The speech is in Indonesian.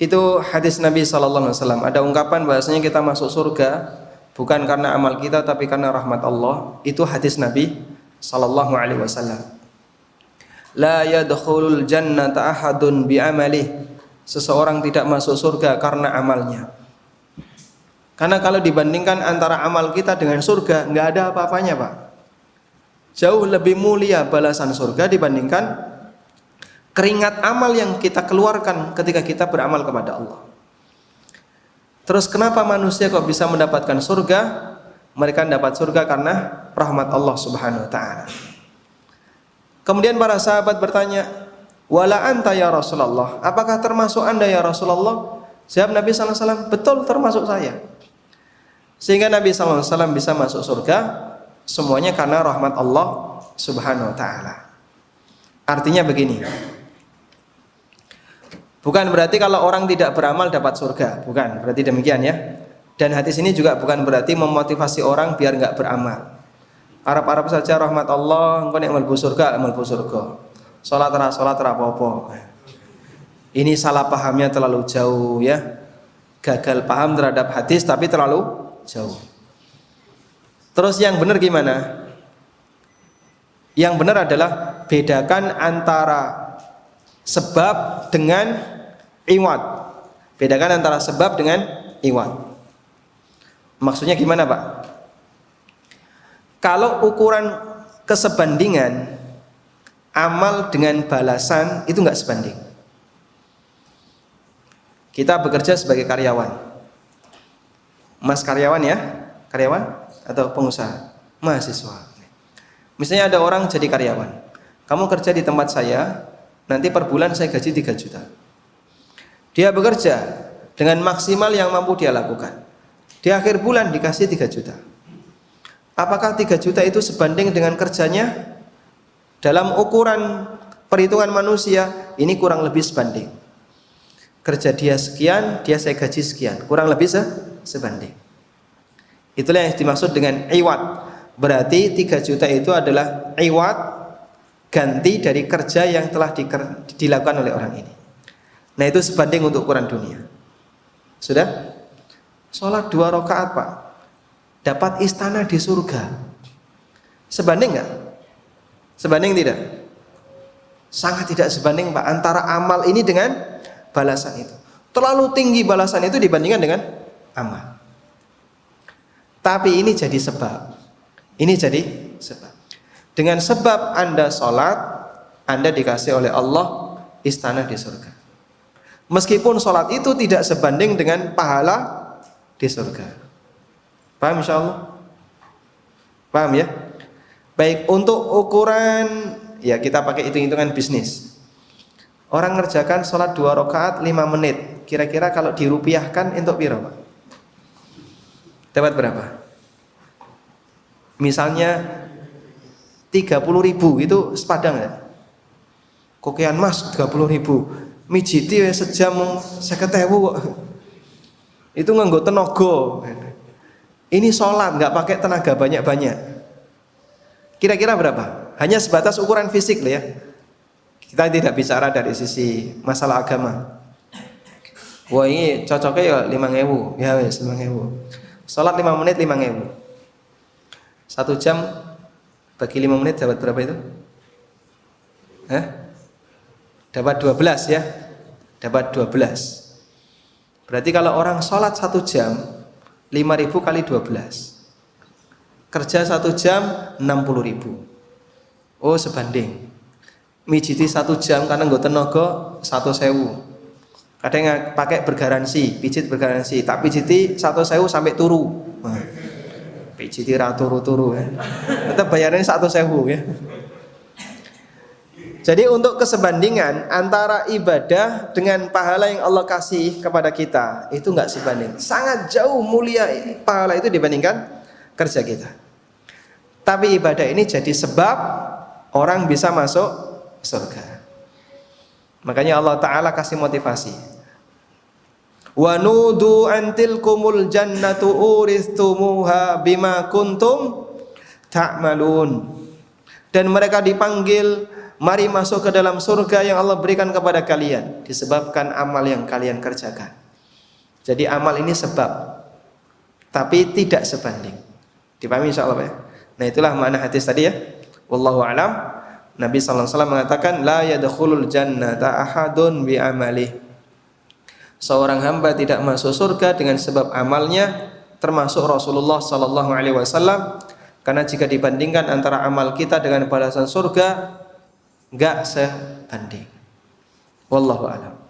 Itu hadis Nabi SAW. Ada ungkapan bahasanya kita masuk surga bukan karena amal kita tapi karena rahmat Allah. Itu hadis Nabi SAW. La yadkhulul jannata ahadun bi'amalih. Seseorang tidak masuk surga karena amalnya. Karena kalau dibandingkan antara amal kita dengan surga, nggak ada apa-apanya, Pak. Jauh lebih mulia balasan surga dibandingkan keringat amal yang kita keluarkan ketika kita beramal kepada Allah. Terus kenapa manusia kok bisa mendapatkan surga? Mereka dapat surga karena rahmat Allah Subhanahu wa taala. Kemudian para sahabat bertanya, "Wala anta ya Rasulullah?" Apakah termasuk Anda ya Rasulullah? Jawab Nabi sallallahu alaihi wasallam, "Betul, termasuk saya." Sehingga Nabi sallallahu alaihi wasallam bisa masuk surga semuanya karena rahmat Allah Subhanahu wa taala. Artinya begini. Bukan berarti kalau orang tidak beramal dapat surga, bukan berarti demikian ya. Dan hadis ini juga bukan berarti memotivasi orang biar enggak beramal. Arab-arab saja rahmat Allah, engko nek mlebu surga, mlebu surga. Salat apa-apa. Ini salah pahamnya terlalu jauh ya. Gagal paham terhadap hadis tapi terlalu jauh. Terus yang benar gimana? Yang benar adalah bedakan antara sebab dengan iwad. Bedakan antara sebab dengan iwad. Maksudnya gimana, Pak? Kalau ukuran kesebandingan amal dengan balasan itu enggak sebanding. Kita bekerja sebagai karyawan. Mas karyawan ya? Karyawan atau pengusaha? Mahasiswa. Misalnya ada orang jadi karyawan. Kamu kerja di tempat saya, nanti per bulan saya gaji 3 juta. Dia bekerja dengan maksimal yang mampu dia lakukan. Di akhir bulan dikasih 3 juta. Apakah 3 juta itu sebanding dengan kerjanya? Dalam ukuran perhitungan manusia, ini kurang lebih sebanding. Kerja dia sekian, dia saya gaji sekian. Kurang lebih sebanding. Itulah yang dimaksud dengan iwad. Berarti 3 juta itu adalah iwad, ganti dari kerja yang telah dilakukan oleh orang ini. Nah itu sebanding untuk ukuran dunia. Sudah? Sholat 2 rakaat, Pak, dapat istana di surga. Sebanding nggak? Sebanding tidak? Sangat tidak sebanding, Pak, antara amal ini dengan balasan itu. Terlalu tinggi balasan itu dibandingkan dengan amal. Tapi ini jadi sebab. Ini jadi sebab. Dengan sebab Anda sholat, Anda dikasih oleh Allah istana di surga. Meskipun sholat itu tidak sebanding dengan pahala di surga. Paham insyaallah? Paham ya? Baik, untuk ukuran ya kita pakai hitung-hitungan bisnis. Orang ngerjakan sholat 2 rakaat 5 menit. Kira-kira kalau dirupiahkan untuk piro, Pak? Dapat berapa? Misalnya 30.000 itu sepadang ya? Kokean Mas 30.000. Mijiti sejam 50.000 kok. Itu nganggo tenaga. Ini sholat nggak pakai tenaga banyak-banyak. Kira-kira berapa? Hanya sebatas ukuran fisik loh ya. Kita tidak bicara dari sisi masalah agama. Wah ini cocoknya ya 5.000. Ya wes 5.000. Sholat 5 menit 5.000. 1 jam bagi 5 menit dapat berapa itu? Dapat 12 ya. Dapat 12. Berarti kalau orang sholat 1 jam 5.000 kali 12. Kerja 1 jam 60.000. Oh sebanding. Mijiti 1 jam karena nggak tenaga 1.000. Kadang pakai bergaransi, pijit bergaransi. Tak pijiti 1.000 sampai turu. Pijiti ra turu-turu ya. Tetap bayarnya 1.000 ya. Jadi untuk kesebandingan antara ibadah dengan pahala yang Allah kasih kepada kita itu enggak sebanding. Sangat jauh mulia pahala itu dibandingkan kerja kita. Tapi ibadah ini jadi sebab orang bisa masuk surga. Makanya Allah Ta'ala kasih motivasi. Wa nudu antilkumul jannatu uristumuha bima kuntum ta'malun. Dan mereka dipanggil mari masuk ke dalam surga yang Allah berikan kepada kalian disebabkan amal yang kalian kerjakan. Jadi amal ini sebab, tapi tidak sebanding. Dipahami insyaallah ya. Nah, itulah makna hadis tadi ya. Wallahu a'lam. Nabi sallallahu alaihi wasallam mengatakan la yadkhulul jannata ahadun bi amalih. Seorang hamba tidak masuk surga dengan sebab amalnya, termasuk Rasulullah sallallahu alaihi wasallam, karena jika dibandingkan antara amal kita dengan balasan surga enggak sebanding. Wallahu a'lam.